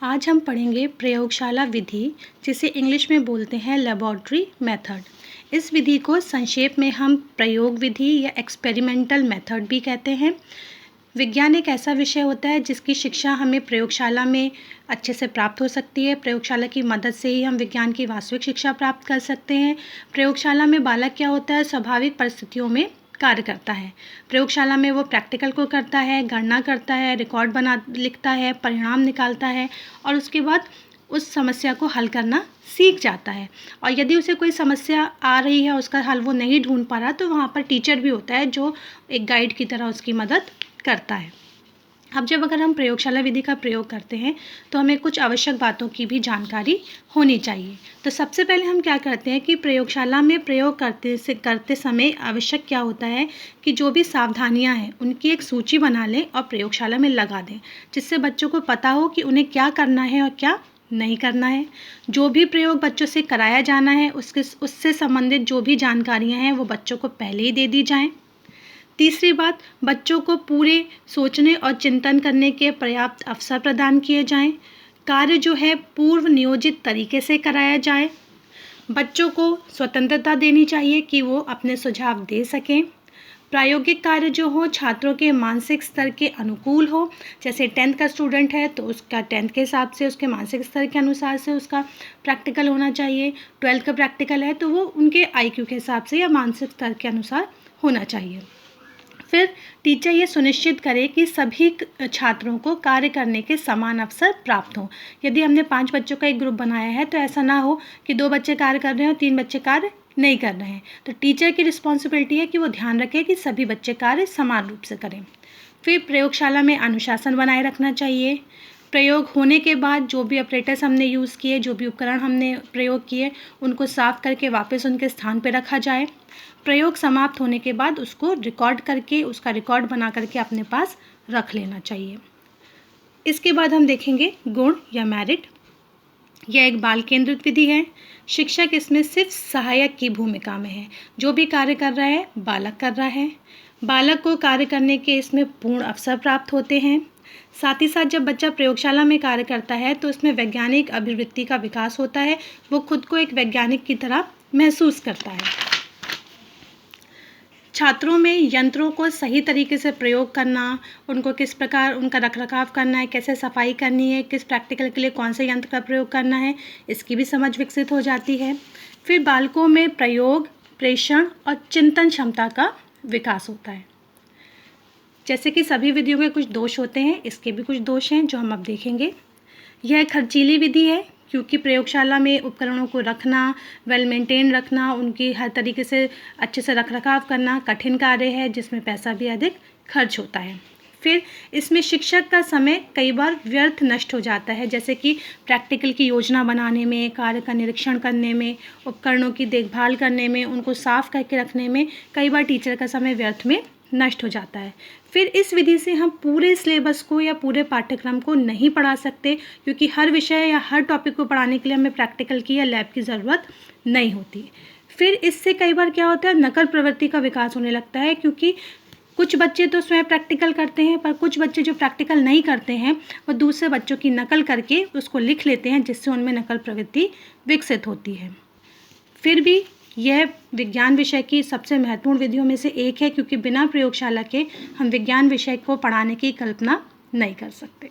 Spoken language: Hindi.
आज हम पढ़ेंगे प्रयोगशाला विधि, जिसे इंग्लिश में बोलते हैं लेबोरेटरी मेथड। इस विधि को संक्षेप में हम प्रयोग विधि या एक्सपेरिमेंटल मेथड भी कहते हैं। विज्ञान एक ऐसा विषय होता है जिसकी शिक्षा हमें प्रयोगशाला में अच्छे से प्राप्त हो सकती है। प्रयोगशाला की मदद से ही हम विज्ञान की वास्तविक शिक्षा प्राप्त कर सकते हैं। प्रयोगशाला में बालक क्या होता है, स्वाभाविक परिस्थितियों में कार्य करता है। प्रयोगशाला में वो प्रैक्टिकल को करता है, गणना करता है, रिकॉर्ड लिखता है, परिणाम निकालता है और उसके बाद उस समस्या को हल करना सीख जाता है। और यदि उसे कोई समस्या आ रही है, उसका हल वो नहीं ढूंढ पा रहा, तो वहाँ पर टीचर भी होता है जो एक गाइड की तरह उसकी मदद करता है। अब अगर हम प्रयोगशाला विधि का प्रयोग करते हैं तो हमें कुछ आवश्यक बातों की भी जानकारी होनी चाहिए। तो सबसे पहले हम क्या करते हैं कि प्रयोगशाला में प्रयोग करते समय आवश्यक क्या होता है कि जो भी सावधानियां हैं उनकी एक सूची बना लें और प्रयोगशाला में लगा दें, जिससे बच्चों को पता हो कि उन्हें क्या करना है और क्या नहीं करना है। जो भी प्रयोग बच्चों से कराया जाना है उससे संबंधित जो भी जानकारियाँ हैं वो बच्चों को पहले ही दे दी जाएँ। तीसरी बात, बच्चों को पूरे सोचने और चिंतन करने के पर्याप्त अवसर प्रदान किए जाएं। कार्य जो है पूर्व नियोजित तरीके से कराया जाए। बच्चों को स्वतंत्रता देनी चाहिए कि वो अपने सुझाव दे सकें। प्रायोगिक कार्य जो हो छात्रों के मानसिक स्तर के अनुकूल हो। जैसे 10th का स्टूडेंट है तो उसका 10th के हिसाब से उसके मानसिक स्तर के अनुसार से उसका प्रैक्टिकल होना चाहिए। 12th का प्रैक्टिकल है तो वो उनके IQ के हिसाब से या मानसिक स्तर के अनुसार होना चाहिए। फिर टीचर ये सुनिश्चित करे कि सभी छात्रों को कार्य करने के समान अवसर प्राप्त हों। यदि हमने 5 बच्चों का एक ग्रुप बनाया है तो ऐसा ना हो कि 2 बच्चे कार्य कर रहे हैं और 3 बच्चे कार्य नहीं कर रहे हैं। तो टीचर की रिस्पॉन्सिबिलिटी है कि वो ध्यान रखे कि सभी बच्चे कार्य समान रूप से करें। फिर प्रयोगशाला में अनुशासन बनाए रखना चाहिए। प्रयोग होने के बाद जो भी ऑपरेटर्स हमने यूज़ किए, जो भी उपकरण हमने प्रयोग किए, उनको साफ करके वापस उनके स्थान पर रखा जाए। प्रयोग समाप्त होने के बाद उसको रिकॉर्ड करके उसका रिकॉर्ड बना करके अपने पास रख लेना चाहिए। इसके बाद हम देखेंगे गुण या मेरिट। यह एक बाल केंद्रित विधि है। शिक्षक इसमें सिर्फ सहायक की भूमिका में है। जो भी कार्य कर रहा है बालक कर रहा है। बालक को कार्य करने के इसमें पूर्ण अवसर प्राप्त होते हैं। साथ ही साथ जब बच्चा प्रयोगशाला में कार्य करता है तो उसमें वैज्ञानिक अभिवृत्ति का विकास होता है। वो खुद को एक वैज्ञानिक की तरह महसूस करता है। छात्रों में यंत्रों को सही तरीके से प्रयोग करना, उनको किस प्रकार उनका रखरखाव करना है, कैसे सफाई करनी है, किस प्रैक्टिकल के लिए कौन से यंत्र का प्रयोग करना है, इसकी भी समझ विकसित हो जाती है। फिर बालकों में प्रयोग, प्रेषण और चिंतन क्षमता का विकास होता है। जैसे कि सभी विधियों के कुछ दोष होते हैं, इसके भी कुछ दोष हैं जो हम अब देखेंगे। यह खर्चीली विधि है क्योंकि प्रयोगशाला में उपकरणों को रखना, वेल मेंटेन रखना, उनकी हर तरीके से अच्छे से रखरखाव करना कठिन कार्य है, जिसमें पैसा भी अधिक खर्च होता है। फिर इसमें शिक्षक का समय कई बार व्यर्थ नष्ट हो जाता है, जैसे कि प्रैक्टिकल की योजना बनाने में, कार्य का निरीक्षण करने में, उपकरणों की देखभाल करने में, उनको साफ करके रखने में कई बार टीचर का समय व्यर्थ में नष्ट हो जाता है। फिर इस विधि से हम पूरे सिलेबस को या पूरे पाठ्यक्रम को नहीं पढ़ा सकते, क्योंकि हर विषय या हर टॉपिक को पढ़ाने के लिए हमें प्रैक्टिकल की या लैब की ज़रूरत नहीं होती। फिर इससे कई बार क्या होता है, नकल प्रवृत्ति का विकास होने लगता है, क्योंकि कुछ बच्चे तो स्वयं प्रैक्टिकल करते हैं, पर कुछ बच्चे जो प्रैक्टिकल नहीं करते हैं वो दूसरे बच्चों की नकल करके उसको लिख लेते हैं, जिससे उनमें नकल प्रवृत्ति विकसित होती है। फिर भी यह विज्ञान विषय की सबसे महत्वपूर्ण विधियों में से एक है, क्योंकि बिना प्रयोगशाला के हम विज्ञान विषय को पढ़ाने की कल्पना नहीं कर सकते।